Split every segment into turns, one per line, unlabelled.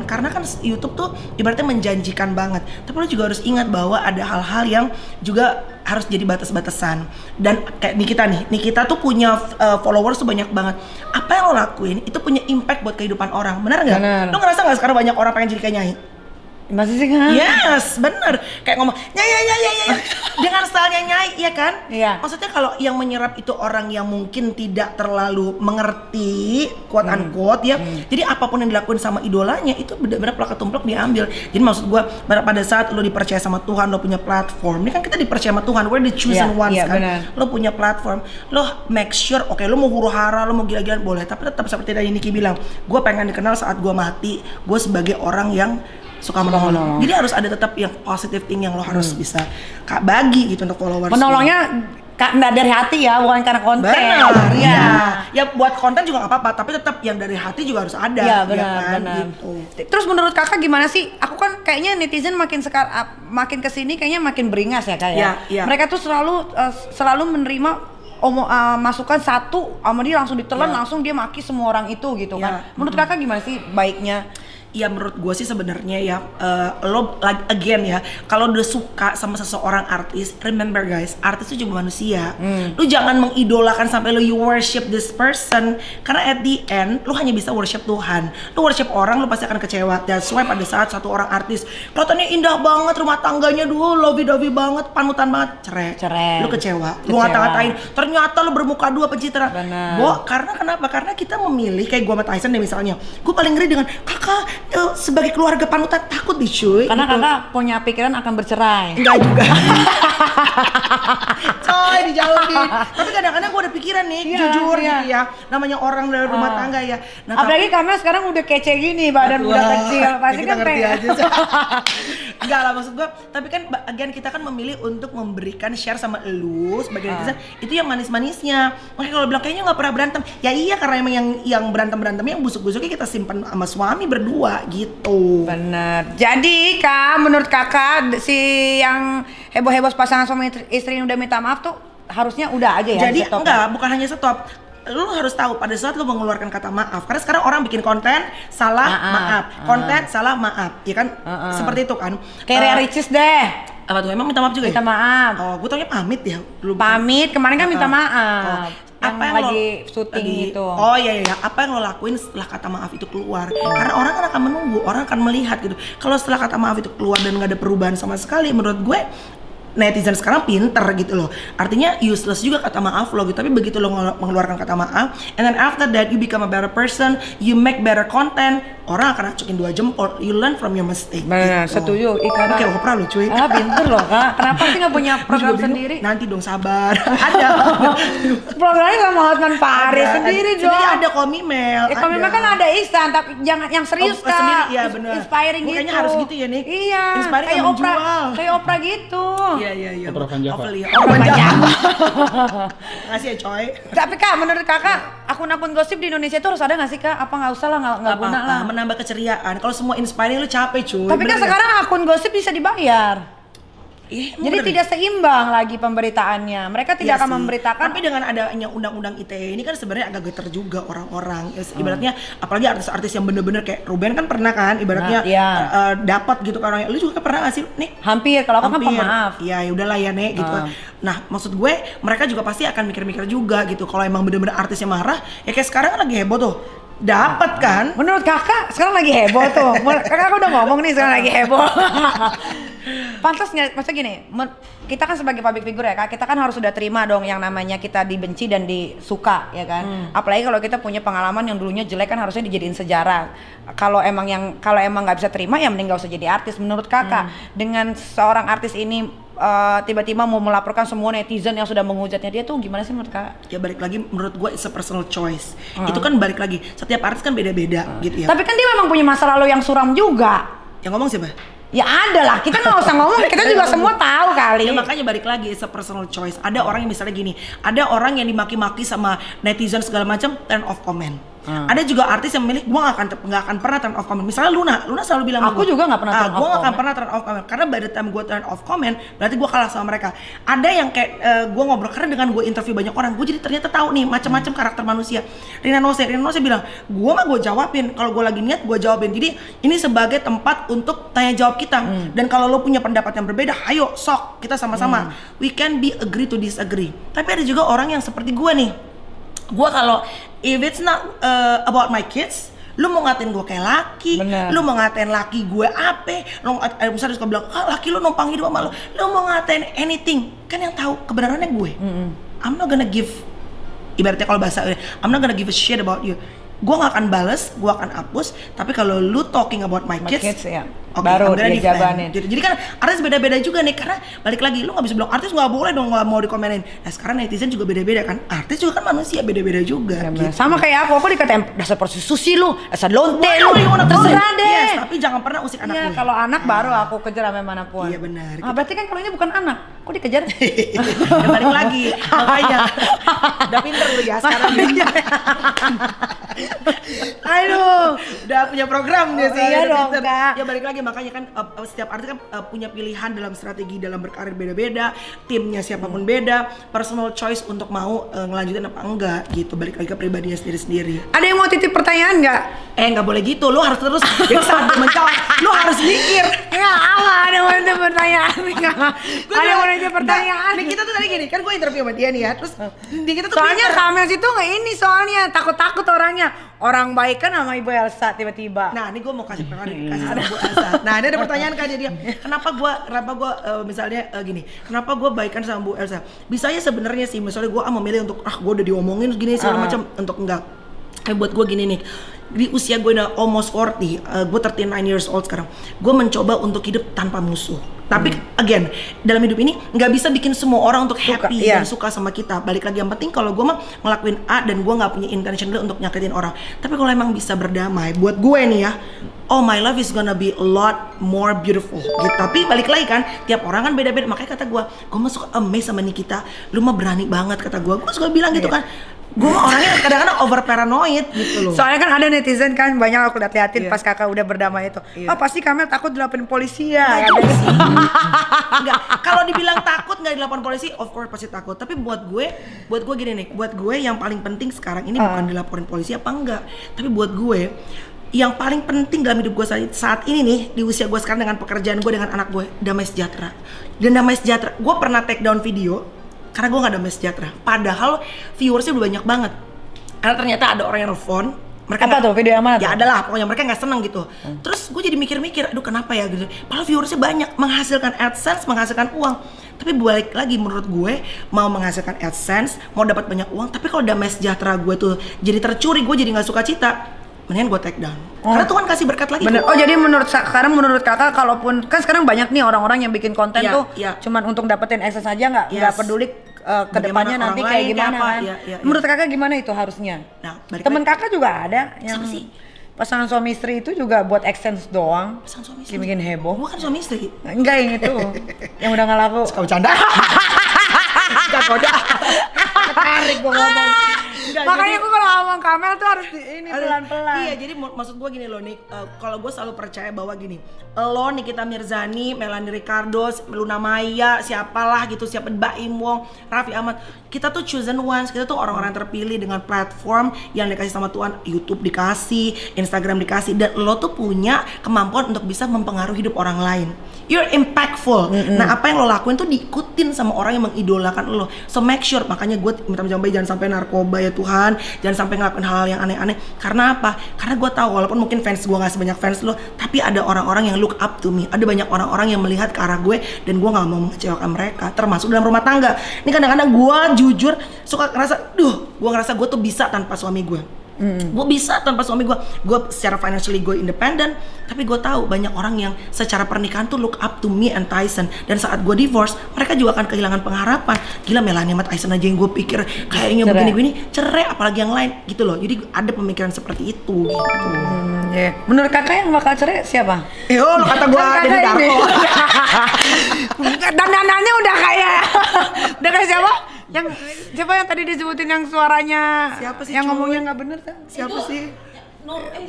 Karena kan YouTube tuh ibaratnya menjanjikan banget, tapi lo juga harus ingat bahwa ada hal-hal yang juga harus jadi batas-batasan. Dan kayak Nikita tuh punya followers tuh banyak banget. Apa yang lo lakuin itu punya impact buat kehidupan orang, benar nggak? Lo ngerasa nggak sekarang banyak orang pengen jadi kayak Nyai?
Masih sih kan?
Yes, bener. Kayak ngomong Nyai dengan stylenya Nyai, iya kan?
Iya.
Maksudnya kalau yang menyerap itu orang yang mungkin tidak terlalu mengerti, quote unquote ya. Jadi apapun yang dilakuin sama idolanya itu benar-benar plak ketumplak diambil. Jadi maksud gua pada saat lo dipercaya sama Tuhan, lo punya platform. Ini kan kita dipercaya sama Tuhan, we're the chosen ones kan. Bener. Lo punya platform, lo make sure, oke, lo mau huru-hara, lo mau gila-gilaan boleh, tapi tetap seperti tadi Niki bilang, gua pengen dikenal saat gua mati, gua sebagai orang yang suka menolong. Jadi harus ada tetap yang positive thing yang lo harus bisa bagi gitu untuk followers.
Menolongnya karena dari hati ya, bukan karena konten.
Benar, ya. Ya buat konten juga nggak apa-apa, tapi tetap yang dari hati juga harus ada.
Iya benar,
ya kan?
benar.
Gitu.
Terus menurut kakak gimana sih? Aku kan kayaknya netizen makin kesini kayaknya makin beringas ya kak ya.
Ya.
Mereka tuh selalu menerima masukan satu sama dia langsung ditelan, langsung dia maki semua orang itu gitu kan. Menurut kakak gimana sih baiknya?
Ya menurut gue sih sebenarnya ya lo again ya, kalau udah suka sama seseorang artis, remember guys, artis itu juga manusia. Lu jangan mengidolakan sampai lo you worship this person, karena at the end lu hanya bisa worship Tuhan. Lu worship orang, lu pasti akan kecewa. That's why pada saat satu orang artis kelihatannya indah banget, rumah tangganya dulu lovey-dovey banget, panutan banget, cerai. Lu kecewa. Lu ngata-ngatain, ternyata lu bermuka dua pencitraan. Karena kenapa? Karena kita memilih, kayak gue sama Tyson deh misalnya, gue paling ngeri dengan kakak sebagai keluarga panutan, takut deh cuy.
Karena
gitu.
kakak punya pikiran akan bercerai.
Enggak juga. Coy, dijauhin. Tapi kadang-kadang gue ada pikiran nih, jujur gitu ya. Namanya orang dari rumah tangga ya. Nah,
apalagi karena sekarang udah kece gini, badan udah kecil. Pasti kan
ngerti aja. Enggak lah, maksud gue. Tapi kan again kita kan memilih untuk memberikan share sama elu sebagai netizen. Itu yang manis-manisnya. Makanya kalau bilang kayaknya nggak pernah berantem. Ya iya, karena emang yang berantem-berantemnya, yang busuk-busuknya kita simpan sama suami berdua gitu.
Bener. Jadi kak, menurut kakak si yang heboh-heboh pasangan suami istri yang udah minta maaf tuh harusnya udah aja ya?
Jadi enggak, bukan hanya stop. Lu harus tahu pada saat lu mengeluarkan kata maaf, karena sekarang orang bikin konten salah maaf, konten salah maaf, ya kan? Seperti itu kan?
Kayak Ria Ricis deh.
Apa tuh, emang minta maaf juga?
Minta maaf.
Oh, gue taunya pamit ya.
Pamit, kemarin kan minta maaf.
Apa yang
lagi syuting itu.
Oh iya, apa yang lo lakuin setelah kata maaf itu keluar? Karena orang kan akan menunggu, orang akan melihat gitu. Kalau setelah kata maaf itu keluar dan nggak ada perubahan sama sekali, menurut gue netizen sekarang pinter gitu loh. Artinya useless juga kata maaf lo gitu. Tapi begitu lo mengeluarkan kata maaf, and then after that you become a better person, you make better content, orang akan acukin 2 jempol. You learn from your mistake.
Benar,
gitu.
Setuju. Karena
kayak Oprah lo cuy.
Pinter loh kak. Kenapa sih nggak punya program sendiri?
Nanti dong, sabar. Ada.
Programnya sama Hotman Paris sendiri dong.
Sendiri ada Komimel.
Komimel kan ada Ihsan, tapi jangan yang serius kak.
Sendiri, ya benar.
Inspiring gitu.
Kayaknya harus gitu ya nih.
Iya.
Inspiring
kayak
yang
Oprah,
menjual.
kayak Oprah gitu.
Iya.
Oprah Van Java.
Oprah Van Java. Makasih ya coy.
Tapi kak, menurut kakak akun-akun gosip di Indonesia itu harus ada nggak sih kak? Apa nggak usah lah, nggak guna lah.
Menambah keceriaan. Kalau semua inspiring lu capek cuy.
Tapi kan sekarang akun gosip bisa dibayar. Jadi tidak seimbang lagi pemberitaannya. Mereka tidak akan memberitakan.
Tapi dengan adanya undang-undang ITE ini kan sebenarnya agak geter juga orang-orang. Ibaratnya apalagi artis-artis yang bener-bener kayak Ruben kan pernah kan ibaratnya dapat gitu kan orangnya. Lu juga kan pernah nggak sih nih?
Hampir, kalau aku kan pemaaf.
Iya, ya udahlah ya Nek gitu. Nah, maksud gue mereka juga pasti akan mikir-mikir juga gitu. Kalau emang bener-bener artisnya marah, ya kayak sekarang kan lagi heboh tuh. Dapat kan?
Menurut kakak sekarang lagi heboh tuh. Kakak udah ngomong nih sekarang lagi heboh. Pantas nggak? Maksudnya gini, kita kan sebagai public figure ya kak, kita kan harus sudah terima dong yang namanya kita dibenci dan disuka ya kan. Apalagi kalau kita punya pengalaman yang dulunya jelek kan harusnya dijadiin sejarah. Kalau emang nggak bisa terima ya mending nggak usah jadi artis. Menurut kakak dengan seorang artis ini tiba-tiba mau melaporkan semua netizen yang sudah menghujatnya dia tuh gimana sih menurut kak?
Ya balik lagi menurut gue it's a personal choice. Itu kan balik lagi setiap artis kan beda-beda gitu ya.
Tapi kan dia memang punya masa lalu yang suram juga.
Yang ngomong siapa?
Ya ada lah, kita nggak usah ngomong, kita juga semua tahu kali.
Ya makanya balik lagi it's a personal choice. Ada orang yang misalnya gini, ada orang yang dimaki-maki sama netizen segala macam, turn off comment. Ada juga artis yang memilih gue nggak akan pernah turn off comment. Misalnya Luna selalu bilang
aku juga nggak pernah turn off
gue nggak akan
comment.
pernah turn off comment karena by the time gue turn off comment berarti gue kalah sama mereka. Ada yang kayak gue ngobrol karena dengan gue interview banyak orang, gue jadi ternyata tahu nih macam-macam karakter manusia. Rina Nose bilang gue mah gue jawabin, kalau gue lagi niat gue jawabin. Jadi ini sebagai tempat untuk tanya jawab kita. Dan kalau lo punya pendapat yang berbeda, ayo sok kita sama-sama. We can be agree to disagree. Tapi ada juga orang yang seperti gue nih. Gue kalau if it's not about my kids, lu mau ngatain gue kayak laki, lu mau ngatain laki gue apa, lu misalnya suka bilang laki lu numpang hidup sama lu mau ngatain anything, kan yang tahu kebenarannya gue. I'm not gonna give, ibaratnya kalau bahasa I'm not gonna give a shit about you. Gue gak akan bales, gue akan hapus. Tapi kalau lu talking about my kids
ya.
Okay,
baru dia jabanin.
Jadi kan artis beda-beda juga nih, karena balik lagi lu nggak bisa bilang artis nggak boleh dong nggak mau dikomenin. Nah sekarang netizen juga beda-beda kan, artis juga kan manusia beda-beda juga.
Ya,
gitu.
Sama kayak aku dikatain dasar prostitusi lu, dasar lonte lu,
Waduh,
terserah deh.
Yes, tapi jangan pernah usik anak
Iya,
gue.
kalau anak baru aku kejar sampai manapun.
Iya benar.
Berarti kan kalau ini bukan anak, kok dikejar?
Ya balik lagi, makanya udah pinter lu ya sekarang. Aduh, udah punya program dia sih.
Iya
udah
dong,
pinter.
Kak.
Ya balik lagi makanya kan setiap artis kan punya pilihan dalam strategi dalam berkarir beda-beda, timnya siapapun beda, personal choice untuk mau ngelanjutin apa enggak gitu. Balik lagi ke pribadinya sendiri-sendiri.
Ada yang mau titip pertanyaan nggak?
Nggak boleh gitu, lu harus terus jadi saat dia menjawab, lu harus mikir.
Ya Allah, ada yang mau titip pertanyaan nggak? Ada yang mau titip pertanyaan?
Nih kita tuh tadi gini, kan gue interview sama dia nih ya, terus di kita tuh
Soalnya
pinter.
Kamel situ nggak ini soalnya takut-takut orangnya. Orang baik kan sama Ibu Elsa tiba-tiba.
Nah, ini gue mau kasih sama Bu Elsa. Nah, ini ada pertanyaan kan dia. Kenapa gue misalnya gini, kenapa gue baikan sama Bu Elsa? Bisanya sebenarnya sih, misalnya gue memilih untuk gue udah diomongin gini segala macam, untuk enggak. Kayak buat gue gini nih, di usia gue udah almost 40, gue 39 years old sekarang. Gue mencoba untuk hidup tanpa musuh. Tapi again, dalam hidup ini nggak bisa bikin semua orang untuk happy dan suka sama kita. Balik lagi, yang penting kalau gue mah ngelakuin A dan gue nggak punya intention untuk nyakitin orang. Tapi kalau emang bisa berdamai, buat gue nih ya, oh my life is gonna be a lot more beautiful gitu. Tapi balik lagi kan, tiap orang kan beda-beda. Makanya kata gue mah suka amazed sama Nikita. Lu mah berani banget kata gue suka bilang gitu kan. Gue orangnya kadang-kadang over paranoid gitu loh.
Soalnya kan ada netizen kan banyak aku liatin pas kakak udah berdamai itu. Pasti Kamel takut dilaporin polisi ya.
Enggak, kalau dibilang takut nggak dilaporin polisi, of course pasti takut. Tapi buat gue gini nih, buat gue yang paling penting sekarang ini bukan dilaporin polisi apa enggak, tapi buat gue yang paling penting dalam hidup gue saat ini nih, di usia gue sekarang dengan pekerjaan gue, dengan anak gue, damai sejahtera. Dan damai sejahtera, gue pernah take down video karena gue gak damai sejahtera. Padahal viewersnya udah banyak banget. Karena ternyata ada orang yang nelfon. Mereka
apa tuh video yang mana?
Ya
tuh?
adalah, pokoknya mereka nggak seneng gitu. Terus gue jadi mikir-mikir, aduh kenapa ya gitu. Padahal viewersnya banyak, menghasilkan AdSense, menghasilkan uang. Tapi balik lagi, menurut gue mau menghasilkan AdSense, mau dapat banyak uang, tapi kalau damai sejahtera gue tuh jadi tercuri, gue jadi nggak suka cita, mendingan gue take down. Karena Tuhan kasih berkat lagi.
Bener. Oh jadi sekarang menurut kakak, kalaupun kan sekarang banyak nih orang-orang yang bikin konten tuh cuman untuk dapetin akses aja, nggak peduli kedepannya nanti kayak gimana kan. Menurut kakak gimana itu harusnya?
Nah,
temen kakak juga ada yang
sih?
pasangan suami istri itu juga buat AdSense doang.
Pasangan suami istri?
Bikin heboh.
Bukan suami istri.
Enggak, yang itu yang udah nggak laku.
Suka bercanda. Gak goda. Ketarik gue ngomong.
Makanya aku kalau ngomong Kamel tuh harus ini pelan-pelan.
Iya, jadi maksud gue gini loh nih, kalau gue selalu percaya bahwa gini, lo Nikita Mirzani, Melanie Ricardo, Luna Maya, siapalah gitu, siapa Baim Wong, Raffi Ahmad, kita tuh chosen ones, kita tuh orang-orang terpilih dengan platform yang dikasih sama Tuhan. YouTube dikasih, Instagram dikasih, dan lo tuh punya kemampuan untuk bisa mempengaruhi hidup orang lain. You're impactful. Nah, apa yang lo lakuin tuh diikutin sama orang yang mengidolakan lo. So make sure, makanya gue minta jangan sampai narkoba ya Tuhan, jangan sampai ngelakuin hal-hal yang aneh-aneh. Karena apa? Karena gue tahu walaupun mungkin fans gue nggak sebanyak fans lo, tapi ada orang-orang yang look up to me. Ada banyak orang-orang yang melihat ke arah gue, dan gue nggak mau mengecewakan mereka. Termasuk dalam rumah tangga. Ini kadang-kadang gue jujur suka ngerasa, gue ngerasa gue tuh bisa tanpa suami gue. Gue bisa tanpa suami gue secara financially gue independent, tapi gue tahu banyak orang yang secara pernikahan tuh look up to me and Tyson, dan saat gue divorce mereka juga akan kehilangan pengharapan. Gila, Melanie sama Tyson aja yang gue pikir kayaknya begini-begini cerai, apalagi yang lain gitu loh. Jadi ada pemikiran seperti itu gitu.
Menurut kakak yang bakal cerai siapa?
Lo kata gue jadi Darko.
Dandanannya udah kayak siapa? Yang siapa yang tadi disebutin yang suaranya
Siapa sih,
yang
cuy?
ngomongnya nggak bener tuh?
Siapa sih?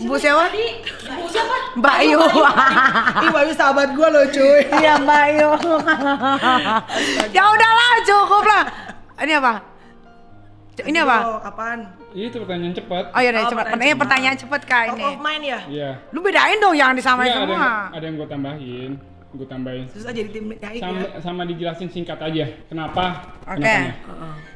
Bu siapa?
Bu siapa?
Mbak Yu.
Ih, Bayu sahabat gue loh cuy.
Iya Mbak Yu. Ya udahlah, cukup lah. Ini apa? Ini apa?
Oh, apaan?
Itu pertanyaan cepat.
Oh iya deh,
Oh,
cepat.
pertanyaan
Pertanyaan cepet kak
Top
ini.
of mind ya?
Iya.
Lu bedain dong, jangan disamain
Iya,
semua.
ada yang gue tambahin. Gue tambahin.
Susah jadi tim nyaik ya.
Sama dijelasin singkat aja. Kenapa?
Oke.
Kenapanya.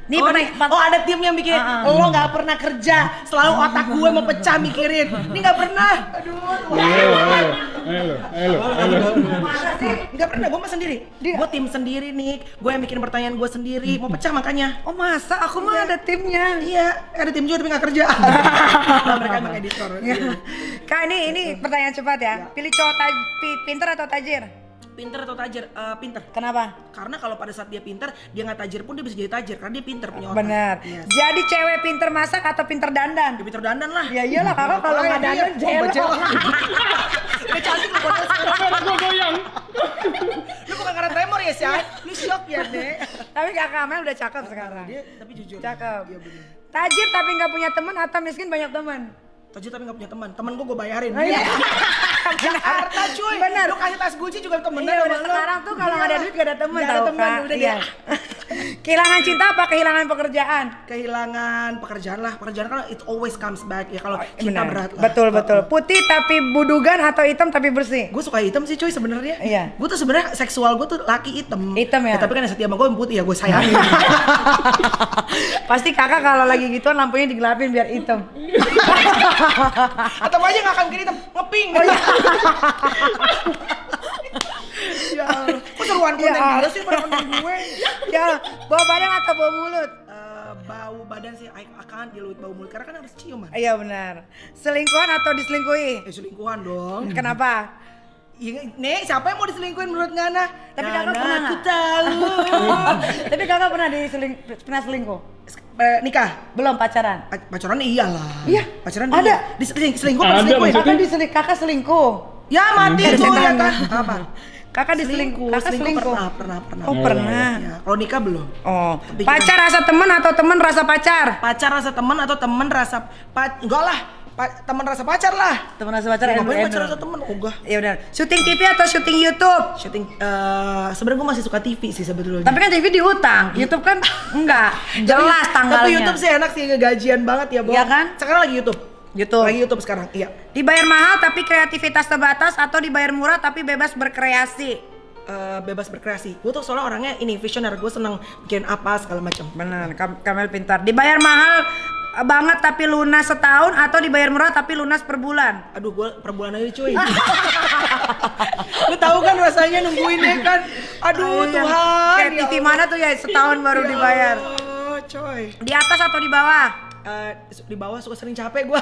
Nih
Oh,
pernah
oh ada tim yang bikin lo nggak pernah kerja, selalu otak gue mau pecah mikirin. Ini nggak pernah. Aduh,
Ayo.
masa sih? Nggak pernah, gue mah sendiri. Gue tim sendiri nih, gue yang bikin pertanyaan gue sendiri, mau pecah makanya.
Oh masa? Aku mah ada timnya.
Iya, ada tim juga tapi nggak kerja. Nah, mereka emang editor. Iya.
Kak ini pertanyaan cepat ya. Pilih cowok pinter atau tajir?
Pinter atau tajir? Pinter.
Kenapa?
Karena kalau pada saat dia pinter, dia nggak tajir pun dia bisa jadi tajir karena dia pinter punya otak.
Benar.
Yes.
Jadi cewek pinter masak atau pinter dandan?
Dia pinter dandan lah.
Ya iyalah kakak kalau nggak dandan jelek.
Dia cantik lu bodoh sekarang.
Gue goyang.
Lu bukan karena tremor ya sih? Lu shock ya deh.
Tapi kakak Amel udah cakep sekarang.
Dia tapi jujur.
Cakep.
Iya bener.
Tajir tapi nggak punya teman atau miskin banyak teman?
Tajir tapi nggak punya teman. Temen gue bayarin.
Oh, iya.
Harta cuy.
Bener.
Lu kasih tas Gucci juga temenan
Iya
sama
udah
lu.
sekarang tuh kalau nggak ada duit gak ada teman
Nggak ada
tau
teman,
Kak.
udah
Iya.
deh.
Kehilangan cinta apa kehilangan pekerjaan?
Kehilangan pekerjaan lah. Pekerjaan kan it always comes back ya kalau cinta
Benar.
berat lah.
Betul betul. Putih tapi budugan atau hitam tapi bersih?
Gue suka hitam sih cuy sebenarnya.
Iya.
Gue tuh sebenarnya seksual gue tuh laki hitam.
Hitam ya?
Tapi kan yang setia sama gue yang putih ya gue sayangin.
Pasti kakak kalau lagi gituan lampunya digelapin biar hitam.
Atau aja nggak akan gini hitam, ngeping. Ya, kok seruan konten
Ya.
dia sih pada konten gue.
Ya, bawa badan atau bawa mulut?
Bau badan sih, akan diluit bau mulut karena kan harus ciuman.
Iya benar. Selingkuhan atau diselingkuhi?
Selingkuhan dong.
Kenapa?
Iya, Nek, siapa yang mau diselingkuhin menurut Ngana?
Tapi
Ngana,
kakak pernah
aku
nggak?
tahu.
Tapi kakak pernah selingkuh?
Nikah?
Belum pacaran?
Pacaran iyalah.
Iya.
Pacaran
Ada.
iya. Selingkuh apa
Ada,
diselingkuhin?
maksudnya.
Kakak selingkuh.
Ya mati
Ada
tuh ya
setannya.
kan. Apa?
Kakak diselingkuh. Kakak selingkuh.
Pernah.
Oh pernah.
Ya, kalau nikah belum.
Oh.
Tapi
Pacar rasa teman atau teman rasa pacar?
Pacar rasa teman atau teman rasa enggak lah. Teman rasa pacar lah.
Teman rasa pacar.
Ngapain pacar rasa teman? Enggak.
Ya udah. Syuting TV atau syuting YouTube?
Syuting sebenarnya gue masih suka TV sih sebetulnya.
Tapi kan TV diutang, YouTube kan enggak. Jelas tanggalnya.
Tapi YouTube sih enak sih, gajian banget ya, Bo.
Iya kan?
Sekarang lagi YouTube. Lagi YouTube sekarang, iya.
Dibayar mahal tapi kreativitas terbatas atau dibayar murah tapi bebas berkreasi?
Bebas berkreasi. Gue tuh soalnya orangnya ini visioner, gue seneng bikin apa segala macam.
Benar, Kamel pintar. Dibayar mahal banget tapi lunas setahun atau dibayar murah tapi lunas per bulan?
Aduh, gue per bulan aja cuy. Lu tahu kan rasanya nungguinnya kan. Aduh,
Iya.
Tuhan.
Kayak TV mana tuh ya setahun baru dibayar?
Oh, coy.
Di atas atau di bawah?
Di bawah suka sering capek gue.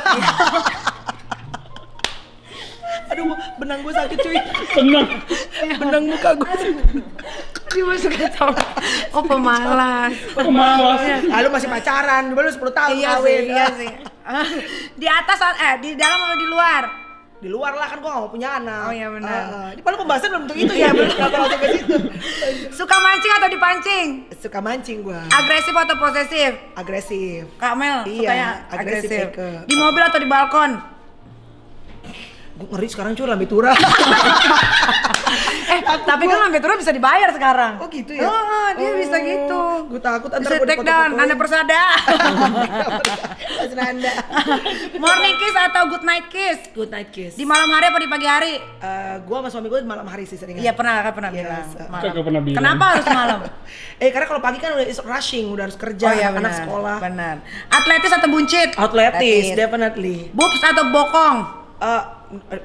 Aduh, benang gue sakit cuy. Benang muka gue.
Dia masuk ke tahu. Oh pemalas.
Pemalas.
Ah, lu masih pacaran, lu 10 tahun
Iya
kawin.
sih, iya sih. Di atas di dalam atau di luar?
Di luar lah kan gua gak mau punya anak.
Oh, iya benar.
Ini padahal pembahasan belum tentu itu ya, belum kenapa langsung ke situ.
Suka mancing atau dipancing?
Suka mancing gua.
Agresif atau posesif?
Agresif.
Kak Mel
Iya,
sukanya
agresif
agresif.
ke.
Di mobil atau di balkon?
Gua ngeri sekarang cuy lambe tura.
Tapi kan lambe turun bisa dibayar sekarang.
Oh gitu ya?
Oh, dia bisa gitu.
Gua takut
Bisa
gua
take down,
dipoto-fotoin.
Nanda Persada.
Mas Nanda.
Morning kiss atau good night kiss?
Good night kiss.
Di malam hari apa di pagi hari?
Gua sama suami gua di malam hari sih sering.
Iya pernah
Yes.
bilang. Malam.
Kakak pernah bilang.
Kenapa harus malam?
Karena kalau pagi kan udah is rushing, udah harus kerja, anak sekolah.
Benar. Atletis atau buncit?
Atletis, definitely.
Boobs atau bokong?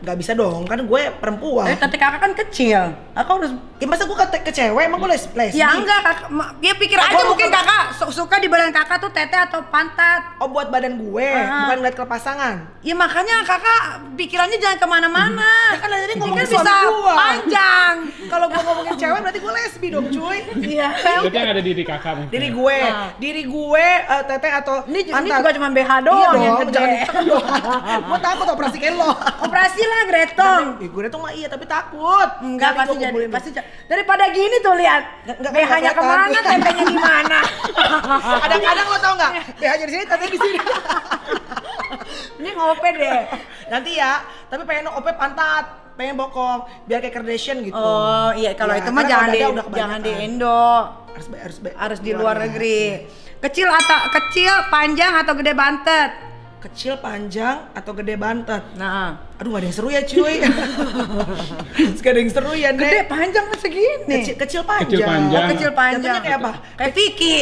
Gak bisa dong, kan gue perempuan.
Tapi kakak kan kecil. Aku harus
Ya masa gue ke cewek, emang gue lesbi?
ya enggak kakak, ya pikir aja
Gua
mungkin
bukan-
kakak suka di badan kakak tuh tete atau pantat.
Oh buat badan gue, bukan ngeliat ke pasangan.
Ya makanya kakak pikirannya jangan kemana-mana.
Ya kan tadi
Ini
ngomongin
kan bisa
suami gua.
panjang.
Kalau gue ngomongin cewek berarti gue lesbi dong cuy.
Iya.
Berarti yang ada diri kakak mungkin.
Diri gue, teteh atau
Ini
pantat.
juga cuma BH
Iya
doang yang
dong,
gede.
jangan ditekan dong. Gue takut operasi kelo.
Operasi lah Gretong.
Gue tuh mah iya tapi takut.
Enggak
Nanti
pasti
gua
jadi
kumpulin.
pasti daripada gini tuh lihat
Nggak
BH-nya
kelihatan.
kemana, tempenya di mana.
Kadang-kadang lo tau nggak? BH-nya di sini, teteh di sini.
Ini ngope deh.
Nanti ya, tapi pengen OP pantat, pengen bokong, biar kayak Kardashian gitu.
Oh iya kalau
Ya,
itu mah
karena
jangan
kalau
di
dada udah
jangan di
kebanyakan.
Indo,
Harus
harus di luar negeri. Kecil, panjang atau gede bantet.
Kecil, panjang, atau gede bantet.
Nah,
Aduh gak ada yang seru ya cuy. Gak ada yang seru ya
gede
Nek.
panjang tuh segini.
Kecil panjang.
Kecil panjang.
Kecil panjang.
Jatuhnya kayak apa?
Kayak Vicky.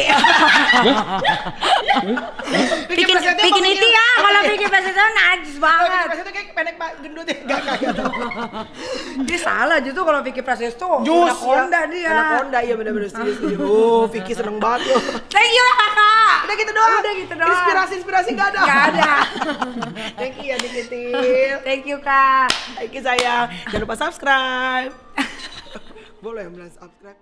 Vicky
bikin
Prasetyo
bikin
apa
itu
Vicky?
ya kalau bikin Prasetyo najis banget.
Itu kayak pendek pak gendut ya. Gak gitu.
Dia salah justru kalau Vicky Prasetyo.
Jus
Anaconda
ya.
dia.
Anaconda iya bener-bener setuju. Oh Vicky seneng banget loh.
Thank you kakak.
Udah gitu doang.
Udah gitu doang.
Inspirasi gak ada.
Gak ada.
Thank you ya Dikitil.
Thank you kak.
Thank you sayang. Jangan lupa subscribe. Boleh yang bilang subscribe.